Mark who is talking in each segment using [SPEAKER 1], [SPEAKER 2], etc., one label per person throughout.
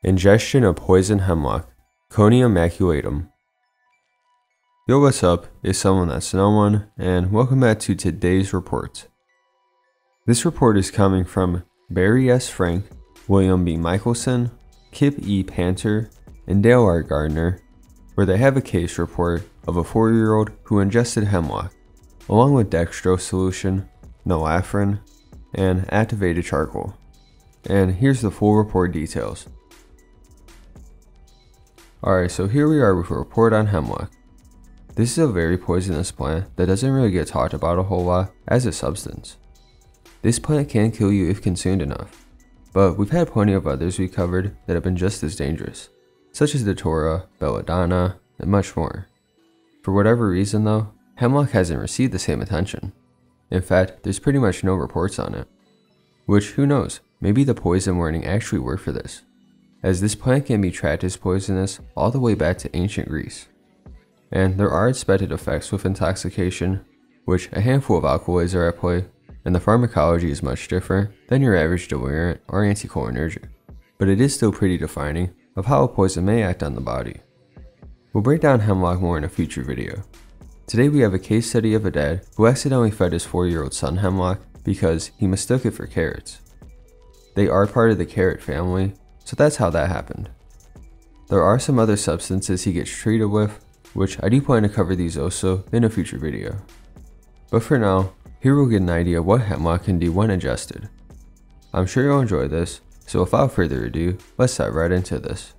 [SPEAKER 1] Ingestion of poison hemlock, Conium maculatum. Yo, what's up? It's someone that's no one, and welcome back to today's report. This report is coming from Barry S. Frank, William B. Michelson, Kip E. Panter, and Dale R. Gardner, where they have a case report of a 4-year-old who ingested hemlock, along with dextrose solution, Nalorphine, and activated charcoal. And here's the full report details. Alright, so here we are with a report on hemlock. This is a very poisonous plant that doesn't really get talked about a whole lot as a substance. This plant can kill you if consumed enough, but we've had plenty of others we covered that have been just as dangerous, such as datura, belladonna, and much more. For whatever reason though, hemlock hasn't received the same attention. In fact, there's pretty much no reports on it. Which, who knows, maybe the poison warning actually worked for this, as this plant can be tracked as poisonous all the way back to ancient Greece. And there are expected effects with intoxication, which a handful of alkaloids are at play, and the pharmacology is much different than your average deliriant or anticholinergic, but it is still pretty defining of how a poison may act on the body. We'll break down hemlock more in a future video. Today we have a case study of a dad who accidentally fed his 4-year-old son hemlock because he mistook it for carrots. They are part of the carrot family, so that's how that happened. There are some other substances he gets treated with, which I do plan to cover these also in a future video. But for now, here we'll get an idea of what hemlock can do when ingested. I'm sure you'll enjoy this, so without further ado, let's dive right into this.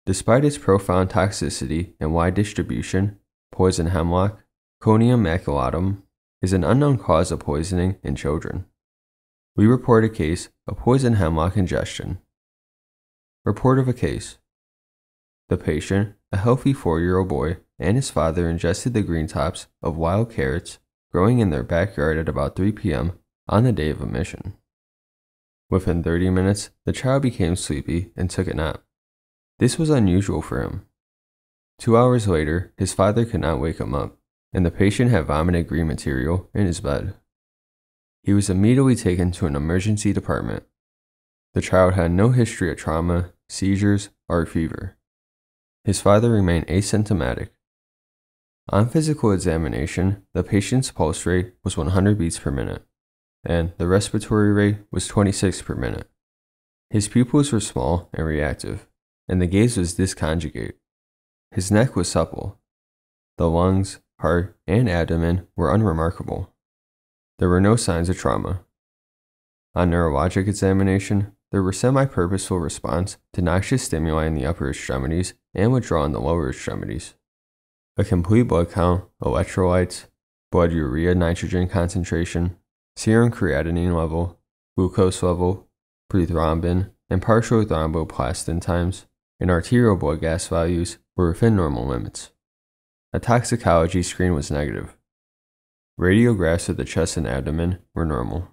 [SPEAKER 1] Despite its profound toxicity and wide distribution, poison hemlock, Conium maculatum, is an unknown cause of poisoning in children. We report a case of poison hemlock ingestion. Report of a case. The patient, a healthy 4-year-old boy, and his father ingested the green tops of wild carrots growing in their backyard at about 3 p.m. on the day of admission. Within 30 minutes, the child became sleepy and took a nap. This was unusual for him. 2 hours later, his father could not wake him up, and the patient had vomited green material in his bed. He was immediately taken to an emergency department. The child had no history of trauma, seizures, or fever. His father remained asymptomatic. On physical examination, the patient's pulse rate was 100 beats per minute, and the respiratory rate was 26 per minute. His pupils were small and reactive, and the gaze was disconjugate. His neck was supple. The lungs, heart, and abdomen were unremarkable. There were no signs of trauma. On neurologic examination, there were semi-purposeful response to noxious stimuli in the upper extremities and withdrawal in the lower extremities. A complete blood count, electrolytes, blood urea nitrogen concentration, serum creatinine level, glucose level, prethrombin, and partial thromboplastin times, and arterial blood gas values were within normal limits. A toxicology screen was negative. Radiographs of the chest and abdomen were normal.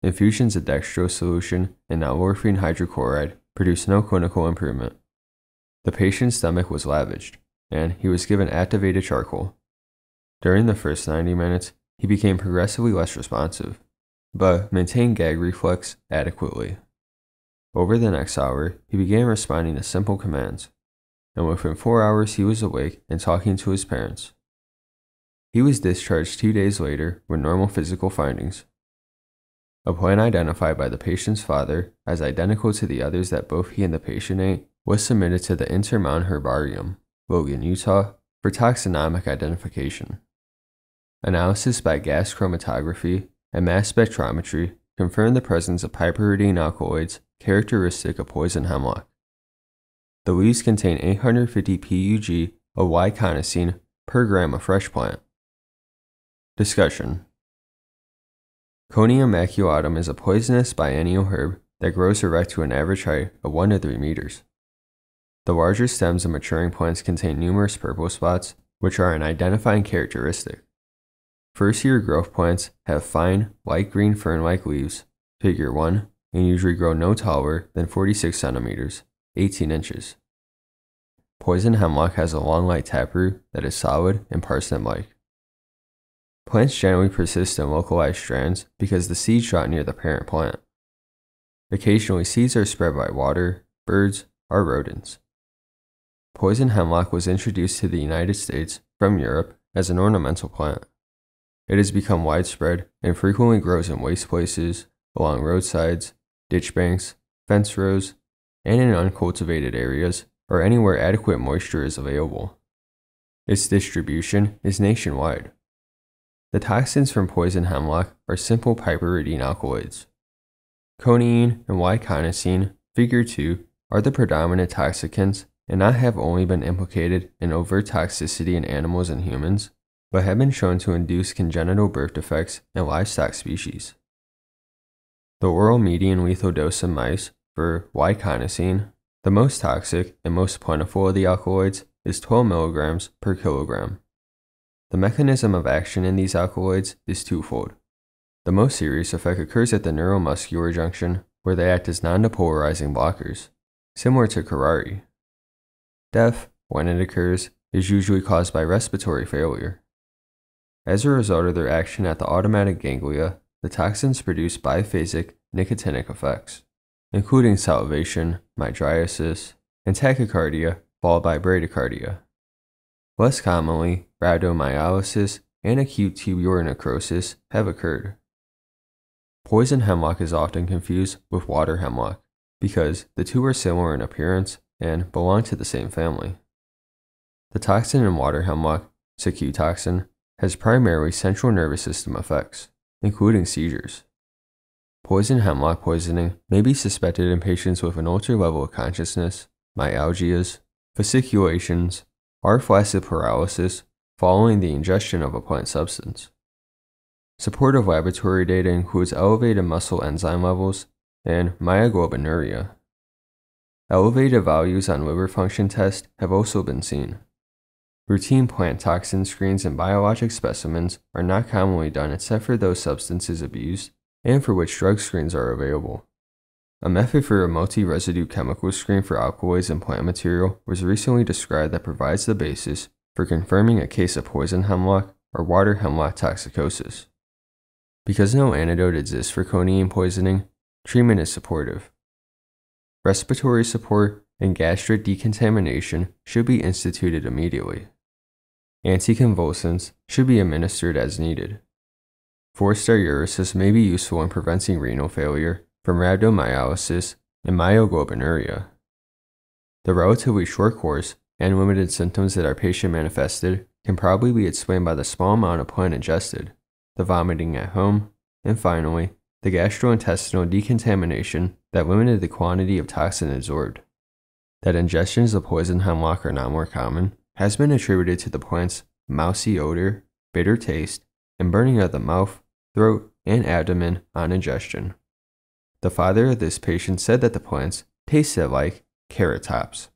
[SPEAKER 1] Infusions of dextrose solution and Nalorphine hydrochloride produced no clinical improvement. The patient's stomach was lavaged, and he was given activated charcoal. During the first 90 minutes, he became progressively less responsive, but maintained gag reflex adequately. Over the next hour, he began responding to simple commands, and within 4 hours he was awake and talking to his parents. He was discharged 2 days later with normal physical findings. A plant identified by the patient's father as identical to the others that both he and the patient ate was submitted to the Intermountain Herbarium, Logan, Utah, for taxonomic identification. Analysis by gas chromatography and mass spectrometry confirmed the presence of piperidine alkaloids characteristic of poison hemlock. The leaves contain 850 pUg of y-coniceine per gram of fresh plant. Discussion. Conium maculatum is a poisonous biennial herb that grows erect to an average height of 1 to 3 meters. The larger stems of maturing plants contain numerous purple spots, which are an identifying characteristic. First-year growth plants have fine, light green fern-like leaves, figure 1, and usually grow no taller than 46 centimeters, 18 inches. Poison hemlock has a long light taproot that is solid and parsnip-like. Plants generally persist in localized strands because the seeds drop near the parent plant. Occasionally, seeds are spread by water, birds, or rodents. Poison hemlock was introduced to the United States from Europe as an ornamental plant. It has become widespread and frequently grows in waste places, along roadsides, ditch banks, fence rows, and in uncultivated areas or anywhere adequate moisture is available. Its distribution is nationwide. The toxins from poison hemlock are simple piperidine alkaloids. Conium and y-coniceine, figure 2, are the predominant toxicants and not have only been implicated in overt toxicity in animals and humans, but have been shown to induce congenital birth defects in livestock species. The oral median lethal dose in mice for y-coniceine, the most toxic and most plentiful of the alkaloids, is 12 mg per kilogram. The mechanism of action in these alkaloids is twofold. The most serious effect occurs at the neuromuscular junction, where they act as non-depolarizing blockers, similar to curare. Death, when it occurs, is usually caused by respiratory failure. As a result of their action at the automatic ganglia, the toxins produce biphasic nicotinic effects, including salivation, mydriasis, and tachycardia, followed by bradycardia. Less commonly, rhabdomyolysis and acute tubular necrosis have occurred. Poison hemlock is often confused with water hemlock because the two are similar in appearance and belong to the same family. The toxin in water hemlock, maculatum, has primarily central nervous system effects, including seizures. Poison hemlock poisoning may be suspected in patients with an altered level of consciousness, myalgias, fasciculations, or flaccid paralysis following the ingestion of a plant substance. Supportive laboratory data includes elevated muscle enzyme levels and myoglobinuria. Elevated values on liver function tests have also been seen. Routine plant toxin screens and biologic specimens are not commonly done except for those substances abused and for which drug screens are available. A method for a multi-residue chemical screen for alkaloids in plant material was recently described that provides the basis for confirming a case of poison hemlock or water hemlock toxicosis. Because no antidote exists for conium poisoning, treatment is supportive. Respiratory support and gastric decontamination should be instituted immediately. Anticonvulsants should be administered as needed. Forced diuresis may be useful in preventing renal failure from rhabdomyolysis and myoglobinuria. The relatively short course and limited symptoms that our patient manifested can probably be explained by the small amount of plant ingested, the vomiting at home, and finally, the gastrointestinal decontamination that limited the quantity of toxin absorbed. That ingestions of poison hemlock are not more common has been attributed to the plant's mousy odor, bitter taste, and burning of the mouth, throat, and abdomen on ingestion. The father of this patient said that the plants tasted like carrot tops.